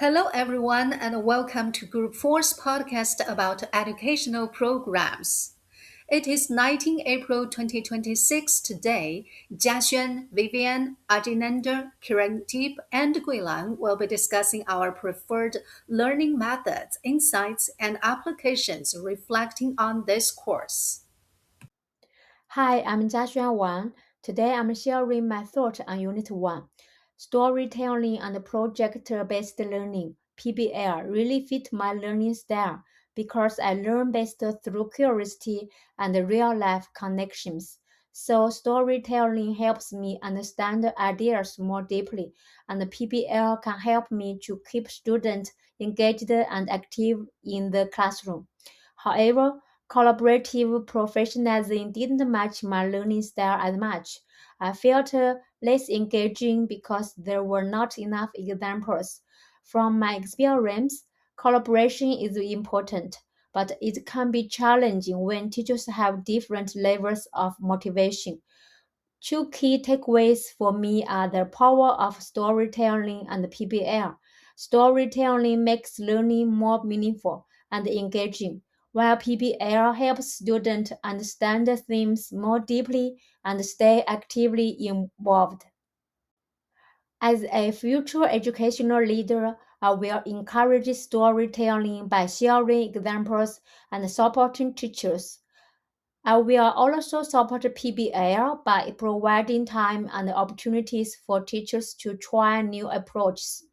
Hello, everyone, and welcome to Group Four's podcast about educational programs. It is 19 April 2026 today. Jiaxuan, Vivian, Ajinander, Kirandeep, and Guilan will be discussing our preferred learning methods, insights, and applications reflecting on this course. Hi, I'm Jiaxuan Wang. Today I'm sharing my thoughts on Unit 1. Storytelling and project-based learning, PBL, really fit my learning style because I learn best through curiosity and real-life connections. So storytelling helps me understand ideas more deeply, and PBL can help me to keep students engaged and active in the classroom. However, collaborative professionalism didn't match my learning style as much. I felt less engaging because there were not enough examples. From my experience, collaboration is important, but it can be challenging when teachers have different levels of motivation. Two key takeaways for me are the power of storytelling and PBL. Storytelling makes learning more meaningful and engaging, while PBL helps students understand the themes more deeply and stay actively involved. As a future educational leader, I will encourage storytelling by sharing examples and supporting teachers. I will also support PBL by providing time and opportunities for teachers to try new approaches.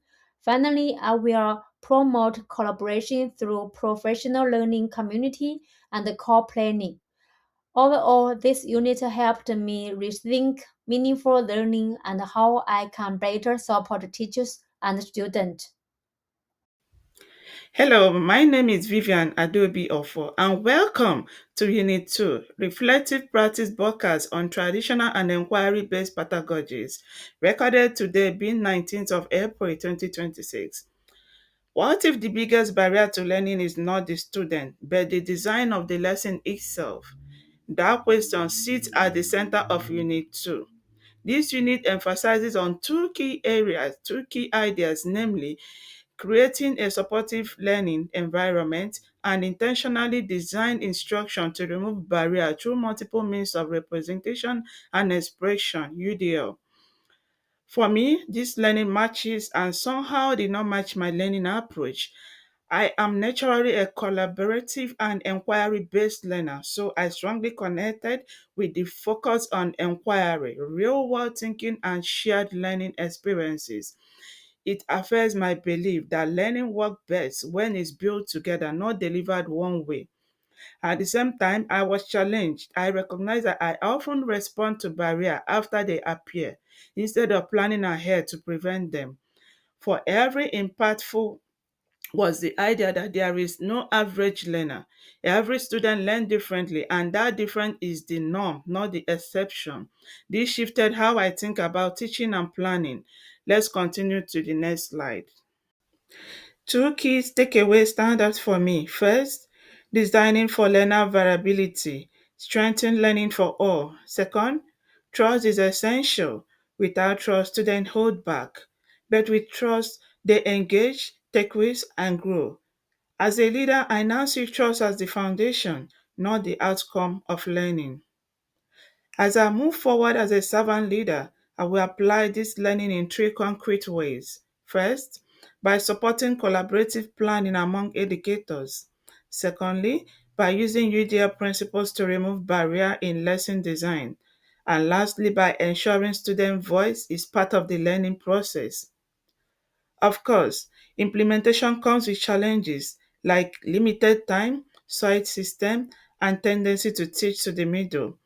Finally, I will promote collaboration through professional learning community and co-planning. Overall, this unit helped me rethink meaningful learning and how I can better support teachers and students. Hello, my name is Vivian Adobe Ofo, and welcome to Unit 2, Reflective Practice Podcast on Traditional and Inquiry-Based Pedagogies, recorded today being 19th of April 2026. What if the biggest barrier to learning is not the student, but the design of the lesson itself? That question sits at the center of Unit 2. This unit emphasizes on two key ideas, namely creating a supportive learning environment and intentionally design instruction to remove barrier through multiple means of representation and expression, UDL. For me, this learning matches and somehow did not match my learning approach. I am naturally a collaborative and inquiry-based learner, so I strongly connected with the focus on inquiry, real-world thinking, and shared learning experiences. It affirms my belief that learning works best when it's built together, not delivered one way. At the same time, I was challenged. I recognize that I often respond to barriers after they appear instead of planning ahead to prevent them. For every impactful was the idea that there is no average learner. Every student learns differently, and that difference is the norm, not the exception. This shifted how I think about teaching and planning. Let's continue to the next slide. Two key takeaways stand out for me. First, designing for learner variability, strengthen learning for all. Second, trust is essential. Without trust, students hold back. But with trust, they engage, take risks, and grow. As a leader, I now see trust as the foundation, not the outcome of learning. As I move forward as a servant leader, I will apply this learning in three concrete ways. First, by supporting collaborative planning among educators. Secondly, by using UDL principles to remove barrier in lesson design. And lastly, by ensuring student voice is part of the learning process. Of course, implementation comes with challenges like limited time, site system, and tendency to teach to the middle.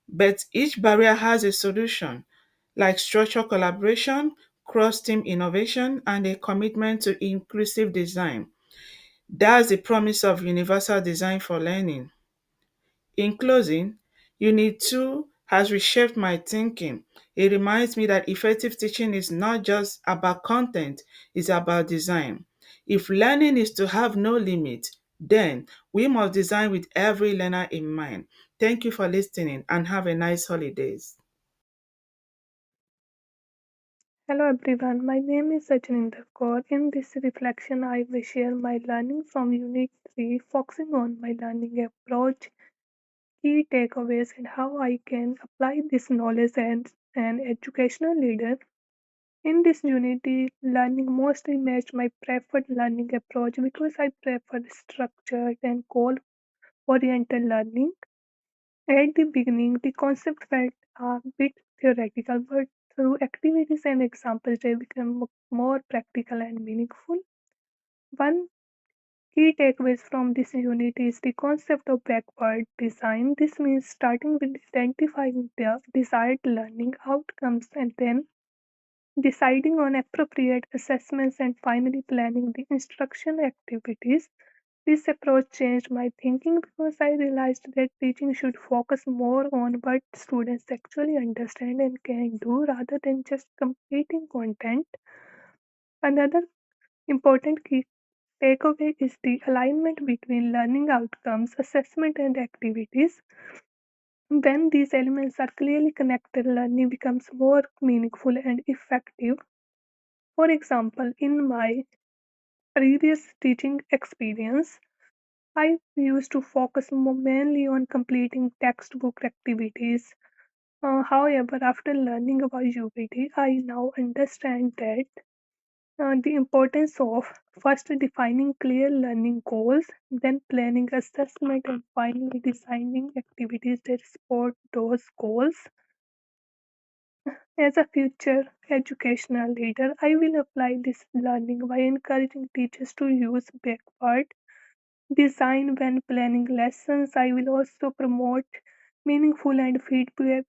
But each barrier has a solution, like structural collaboration, cross team innovation, and a commitment to inclusive design. That's the promise of universal design for learning. In closing, Unit 2 has reshaped my thinking. It reminds me that effective teaching is not just about content, it's about design. If learning is to have no limit, then we must design with every learner in mind. Thank you for listening and have a nice holidays. Hello everyone, my name is Sajninder Kaur. In this reflection, I will share my learning from Unit 3, focusing on my learning approach, key takeaways, and how I can apply this knowledge as an educational leader. In this unity, learning mostly matched my preferred learning approach because I prefer structured and goal oriented learning. At the beginning, the concept felt a bit theoretical, but through activities and examples, they become more practical and meaningful. One key takeaways from this unit is the concept of backward design. This means starting with identifying the desired learning outcomes and then deciding on appropriate assessments and finally planning the instruction activities. This approach changed my thinking because I realized that teaching should focus more on what students actually understand and can do rather than just completing content. Another important key takeaway is the alignment between learning outcomes, assessment, and activities. When these elements are clearly connected, learning becomes more meaningful and effective. For example, in my previous teaching experience, I used to focus mainly on completing textbook activities. However, after learning about UPT, I now understand that the importance of first defining clear learning goals, then planning assessment, and finally designing activities that support those goals. As a future educational leader, I will apply this learning by encouraging teachers to use backward design when planning lessons. I will also promote meaningful and feedback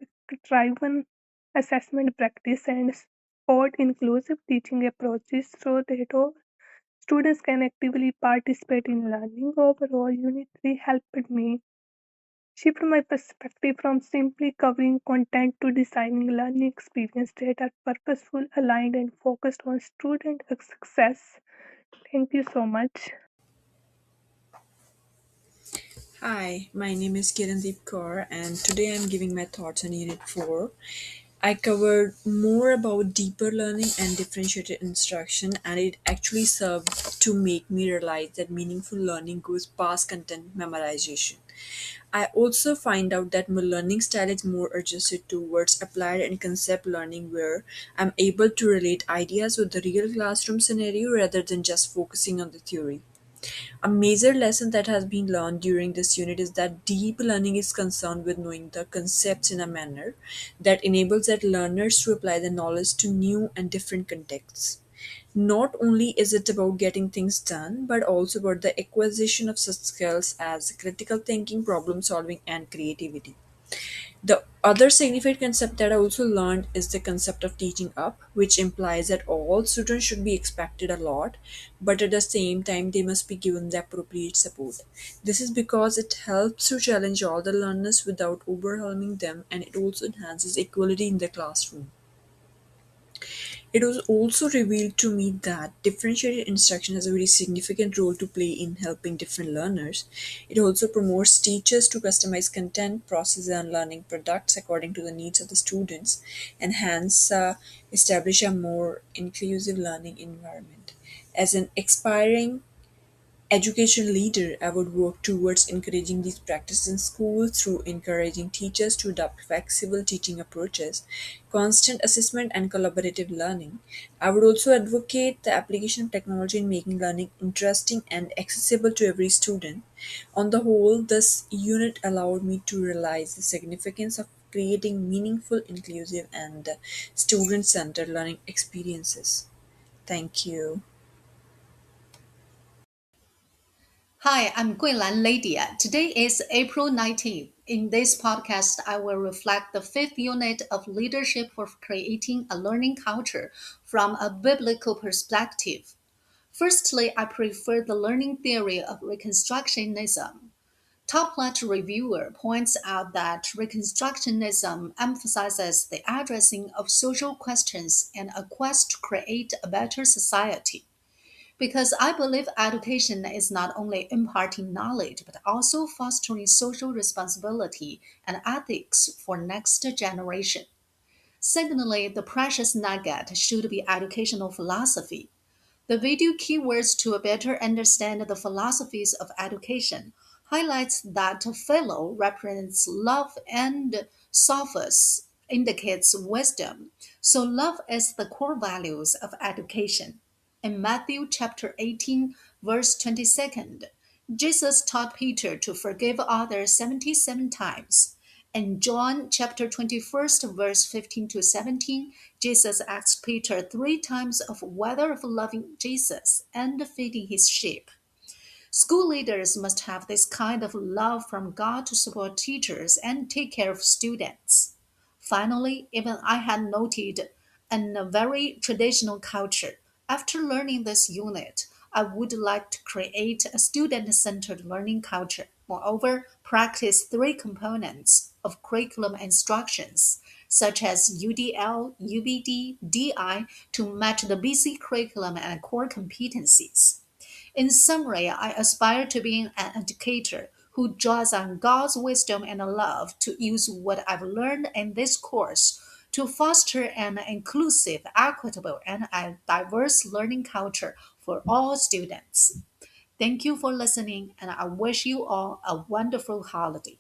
driven assessment practice and support inclusive teaching approaches so that all students can actively participate in learning. Overall, Unit 3 helped me shift my perspective from simply covering content to designing learning experiences that are purposeful, aligned, and focused on student success. Thank you so much. Hi, my name is Kirandeep Kaur, and today I'm giving my thoughts on Unit 4. I covered more about deeper learning and differentiated instruction, and it actually served to make me realize that meaningful learning goes past content memorization. I also find out that my learning style is more adjusted towards applied and concept learning, where I'm able to relate ideas with the real classroom scenario rather than just focusing on the theory. A major lesson that has been learned during this unit is that deep learning is concerned with knowing the concepts in a manner that enables that learners to apply the knowledge to new and different contexts. Not only is it about getting things done, but also about the acquisition of such skills as critical thinking, problem solving, and creativity. The other significant concept that I also learned is the concept of teaching up, which implies that all students should be expected a lot, but at the same time, they must be given the appropriate support. This is because it helps to challenge all the learners without overwhelming them, and it also enhances equality in the classroom. It was also revealed to me that differentiated instruction has a very significant role to play in helping different learners. It also promotes teachers to customize content, process, and learning products according to the needs of the students, and hence establish a more inclusive learning environment. As an aspiring education leader, I would work towards encouraging these practices in schools through encouraging teachers to adopt flexible teaching approaches, constant assessment, and collaborative learning. I would also advocate the application of technology in making learning interesting and accessible to every student. On the whole, this unit allowed me to realize the significance of creating meaningful, inclusive, and student centered learning experiences. Thank you. Hi, I'm Guilan Lydia. Today is April 19th. In this podcast, I will reflect the fifth unit of Leadership for Creating a Learning Culture from a biblical perspective. Firstly, I prefer the learning theory of Reconstructionism. Top reviewer points out that Reconstructionism emphasizes the addressing of social questions and a quest to create a better society. Because I believe education is not only imparting knowledge but also fostering social responsibility and ethics for next generation. Secondly, the precious nugget should be educational philosophy. The video Keywords to Better Understand the Philosophies of Education highlights that philo represents love and sophos indicates wisdom. So love is the core values of education. In Matthew chapter 18, verse 22nd, Jesus taught Peter to forgive others 77 times. In John chapter 21st, verse 15 to 17, Jesus asked Peter three times of whether of loving Jesus and feeding his sheep. School leaders must have this kind of love from God to support teachers and take care of students. Finally, even I had noted in a very traditional culture, after learning this unit, I would like to create a student centered learning culture. Moreover, practice three components of curriculum instructions, such as UDL, UBD, DI, to match the BC curriculum and core competencies. In summary, I aspire to be an educator who draws on God's wisdom and love to use what I've learned in this course to foster an inclusive, equitable, and a diverse learning culture for all students. Thank you for listening, and I wish you all a wonderful holiday.